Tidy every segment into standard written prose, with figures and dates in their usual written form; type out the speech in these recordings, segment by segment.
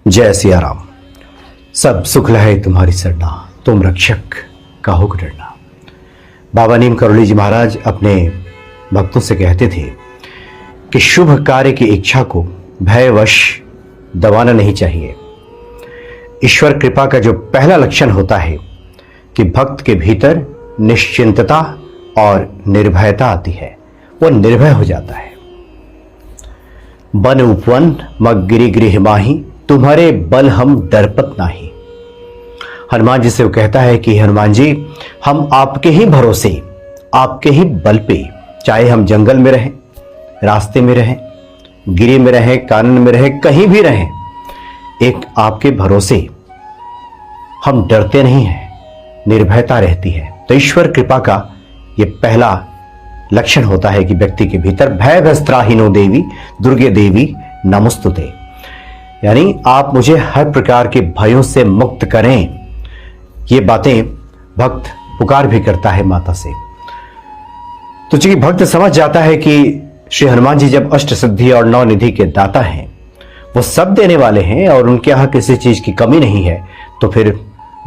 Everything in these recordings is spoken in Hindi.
जय सिया राम। सब सुख लहे तुम्हारी सरना, तुम रक्षक काहू को डरना। बाबा नीम करोली जी महाराज अपने भक्तों से कहते थे कि शुभ कार्य की इच्छा को भयवश दबाना नहीं चाहिए। ईश्वर कृपा का जो पहला लक्षण होता है कि भक्त के भीतर निश्चिंतता और निर्भयता आती है, वो निर्भय हो जाता है। बन उपवन मग गिरि गृह माही, तुम्हारे बल हम डरपत नाही। हनुमान जी से वो कहता है कि हनुमान जी, हम आपके ही भरोसे, आपके ही बल पे, चाहे हम जंगल में रहें, रास्ते में रहें, गिरी में रहें, कानन में रहें, कहीं भी रहें, एक आपके भरोसे हम डरते नहीं हैं, निर्भयता रहती है। तो ईश्वर कृपा का ये पहला लक्षण होता है कि व्यक्ति के भीतर भय भस्त्राहीनो देवी दुर्गे देवी नमस्तुते, यानी आप मुझे हर प्रकार के भयों से मुक्त करें। ये बातें भक्त पुकार भी करता है माता से। तो चूंकि भक्त समझ जाता है कि श्री हनुमान जी जब अष्ट सिद्धि और नौ निधि के दाता हैं, वो सब देने वाले हैं और उनके यहां किसी चीज की कमी नहीं है, तो फिर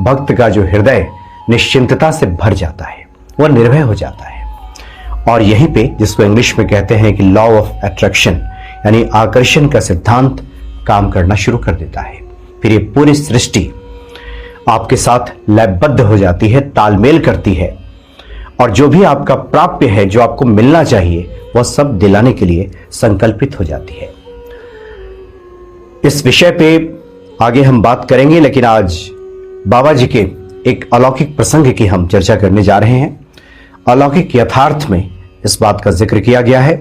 भक्त का जो हृदय निश्चिंतता से भर जाता है, वह निर्भय हो जाता है। और यहीं पे जिसको इंग्लिश में कहते हैं कि लॉ ऑफ अट्रैक्शन, यानी आकर्षण का सिद्धांत काम करना शुरू कर देता है। फिर ये पूरी सृष्टि आपके साथ लयबद्ध हो जाती है, तालमेल करती है, और जो भी आपका प्राप्य है, जो आपको मिलना चाहिए, वह सब दिलाने के लिए संकल्पित हो जाती है। इस विषय पे आगे हम बात करेंगे, लेकिन आज बाबा जी के एक अलौकिक प्रसंग की हम चर्चा करने जा रहे हैं। अलौकिक यथार्थ में इस बात का जिक्र किया गया है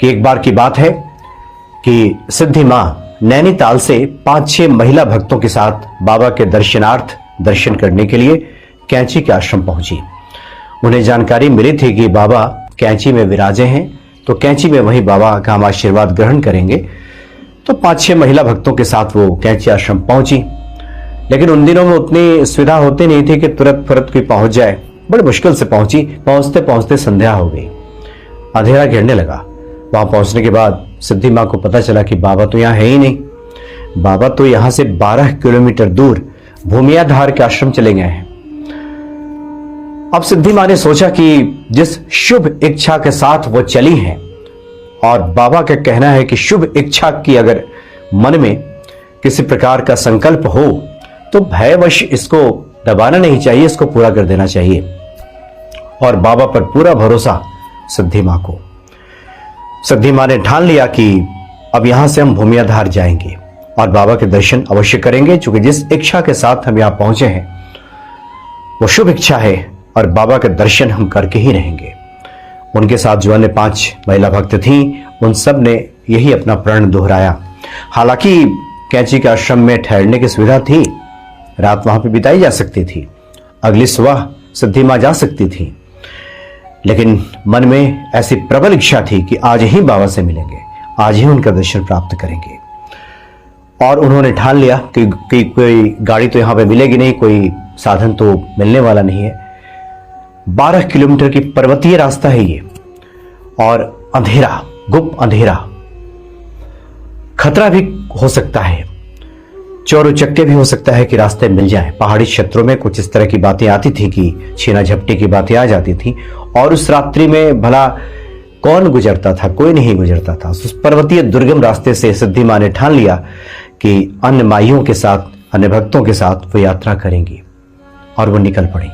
कि एक बार की बात है कि सिद्धि मां नैनीताल से 5-6 महिला भक्तों के साथ बाबा के दर्शनार्थ दर्शन करने के लिए कैंची के आश्रम पहुंची। उन्हें जानकारी मिली थी कि बाबा कैंची में विराजे हैं, तो कैंची में वही बाबा का हम आशीर्वाद ग्रहण करेंगे। तो 5-6 महिला भक्तों के साथ वो कैंची आश्रम पहुंची, लेकिन उन दिनों में उतनी सुविधा होती नहीं थी कि तुरंत फुरत कोई पहुंच जाए। बड़ी मुश्किल से पहुंची। पहुंचते पहुंचते संध्या हो गई, अंधेरा गिरने लगा। वहां पहुंचने के बाद सिद्धि मां को पता चला कि बाबा तो यहां है ही नहीं। बाबा तो यहां से 12 किलोमीटर दूर भूमियाधार के आश्रम चले गए हैं। अब सिद्धि मां ने सोचा कि जिस शुभ इच्छा के साथ वो चली हैं, और बाबा का कहना है कि शुभ इच्छा की अगर मन में किसी प्रकार का संकल्प हो तो भयवश इसको दबाना नहीं चाहिए, इसको पूरा कर देना चाहिए। और बाबा पर पूरा भरोसा सिद्धि मां को। सिद्धि मां ने ठान लिया कि अब यहां से हम भूमियाधार जाएंगे और बाबा के दर्शन अवश्य करेंगे, क्योंकि जिस इच्छा के साथ हम यहां पहुंचे हैं वो शुभ इच्छा है और बाबा के दर्शन हम करके ही रहेंगे। उनके साथ जो अन्य 5 महिला भक्त थीं, उन सब ने यही अपना प्रण दोहराया। हालांकि कैंची के आश्रम में ठहरने की सुविधा थी, रात वहां पे बिताई जा सकती थी, अगली सुबह सिद्धि मां जा सकती थी, लेकिन मन में ऐसी प्रबल इच्छा थी कि आज ही बाबा से मिलेंगे, आज ही उनका दर्शन प्राप्त करेंगे। और उन्होंने ठान लिया कि कोई गाड़ी तो यहां पे मिलेगी नहीं, कोई साधन तो मिलने वाला नहीं है। 12 किलोमीटर की पर्वतीय रास्ता है ये, और अंधेरा, गुप्त अंधेरा, खतरा भी हो सकता है, चोर उचक्के भी हो सकता है कि रास्ते मिल जाए। पहाड़ी क्षेत्रों में कुछ इस तरह की बातें आती थी कि छीना झपटी की बातें आ जाती थी, और उस रात्रि में भला कौन गुजरता था? कोई नहीं गुजरता था। उस पर्वतीय दुर्गम रास्ते से सिद्धि मां ने ठान लिया कि अन्य माइयों के साथ, अन्य भक्तों के साथ वो यात्रा करेंगी, और वो निकल पड़ी।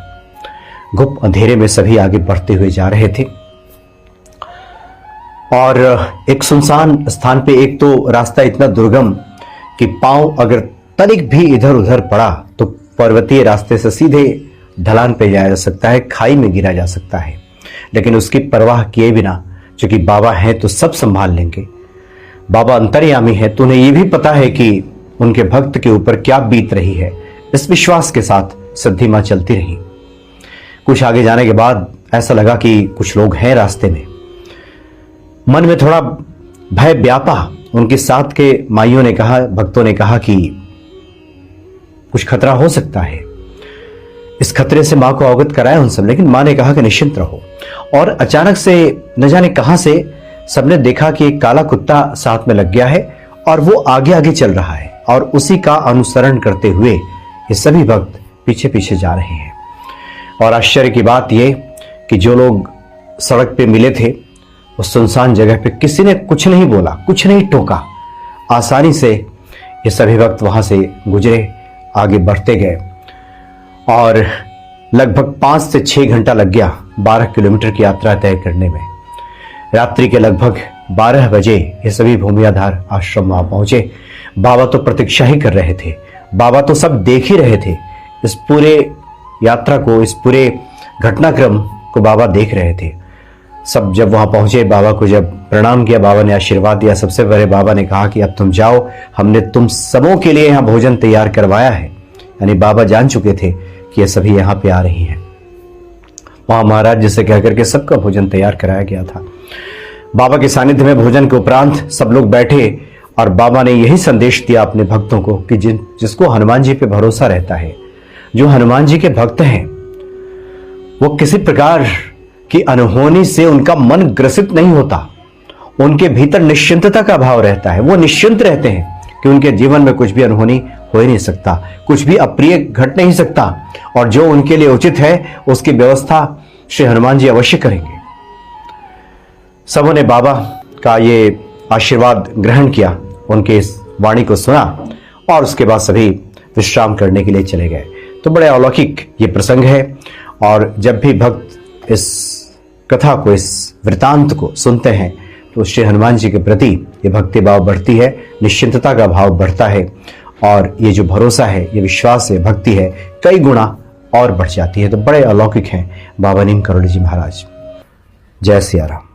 गुप्त अंधेरे में सभी आगे बढ़ते हुए जा रहे थे, और एक सुनसान स्थान पे एक तो रास्ता इतना दुर्गम कि पांव अगर तनिक भी इधर उधर पड़ा तो पर्वतीय रास्ते से सीधे ढलान पे जाया जा सकता है, खाई में गिरा जा सकता है। लेकिन उसकी परवाह किए बिना, क्योंकि बाबा हैं तो सब संभाल लेंगे, बाबा अंतर्यामी है, तो उन्हें यह भी पता है कि उनके भक्त के ऊपर क्या बीत रही है, इस विश्वास के साथ सिद्धि मां चलती रही। कुछ आगे जाने के बाद ऐसा लगा कि कुछ लोग हैं रास्ते में। मन में थोड़ा भय व्यापा। उनके साथ के माइयों ने कहा, भक्तों ने कहा कि कुछ खतरा हो सकता है। इस खतरे से मां को अवगत कराया उन सब, लेकिन मां ने कहा कि निश्चिंत रहो। और अचानक से न जाने कहां से सबने देखा कि एक काला कुत्ता साथ में लग गया है और वो आगे आगे चल रहा है और उसी का अनुसरण करते हुए ये सभी भक्त पीछे पीछे जा रहे हैं। और आश्चर्य की बात यह कि जो लोग सड़क पे मिले थे उस सुनसान जगह पे किसी ने कुछ नहीं बोला, कुछ नहीं टोका। आसानी से ये सभी भक्त वहां से गुजरे, आगे बढ़ते गए और लगभग 5 से 6 घंटा लग गया 12 किलोमीटर की यात्रा तय करने में। रात्रि के लगभग 12 बजे ये सभी भूमियाधार आश्रम वहां पहुंचे। बाबा तो प्रतीक्षा ही कर रहे थे, बाबा तो सब देख ही रहे थे, इस पूरे यात्रा को, इस पूरे घटनाक्रम को बाबा देख रहे थे। सब जब वहां पहुंचे, बाबा को जब प्रणाम किया, बाबा ने आशीर्वाद दिया। सबसे पहले बाबा ने कहा कि अब तुम जाओ, हमने तुम सबों के लिए यहां भोजन तैयार करवाया है। यानी बाबा जान चुके थे कि ये सभी यहां पे आ रही हैं। वहां महाराज जिसे कहकर के सबका भोजन तैयार कराया गया था। बाबा के सानिध्य में भोजन के उपरांत सब लोग बैठे और बाबा ने यही संदेश दिया अपने भक्तों को कि जिसको हनुमान जी पे भरोसा रहता है, जो हनुमान जी के भक्त हैं, वो किसी प्रकार की अनहोनी से उनका मन ग्रसित नहीं होता। उनके भीतर निश्चिंतता का भाव रहता है। वो निश्चिंत रहते हैं कि उनके जीवन में कुछ भी अनहोनी हो ही नहीं सकता, कुछ भी अप्रिय घट नहीं सकता, और जो उनके लिए उचित है उसकी व्यवस्था श्री हनुमान जी अवश्य करेंगे। सबों ने बाबा का ये आशीर्वाद ग्रहण किया, उनके इस वाणी को सुना और उसके बाद सभी विश्राम करने के लिए चले गए। तो बड़े अलौकिक ये प्रसंग है। और जब भी भक्त इस कथा को, इस वृतांत को सुनते हैं तो श्री हनुमान जी के प्रति ये भक्ति भाव बढ़ती है, निश्चिंतता का भाव बढ़ता है, और ये जो भरोसा है, ये विश्वास है, भक्ति है, कई गुना और बढ़ जाती है। तो बड़े अलौकिक हैं बाबा नीम करोली जी महाराज। जय सिया राम।